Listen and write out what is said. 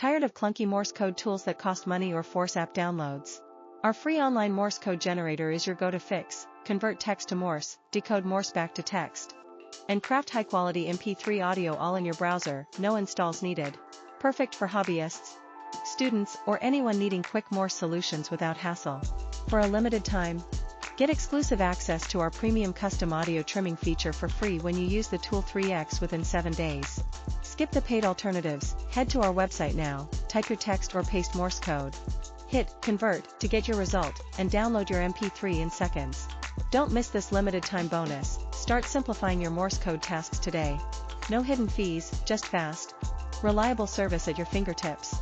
Tired of clunky Morse code tools that cost money or force app downloads? Our free online Morse code generator is your go-to fix. Convert text to Morse, decode Morse back to text, and craft high-quality MP3 audio all in your browser, no installs needed. Perfect for hobbyists, students, or anyone needing quick Morse solutions without hassle. For a limited time, get exclusive access to our premium custom audio trimming feature for free when you use the tool 3x within 7 days. Skip the paid alternatives, head to our website now, type your text or paste Morse code. Hit Convert to get your result, and download your MP3 in seconds. Don't miss this limited time bonus. Start simplifying your Morse code tasks today. No hidden fees, just fast, reliable service at your fingertips.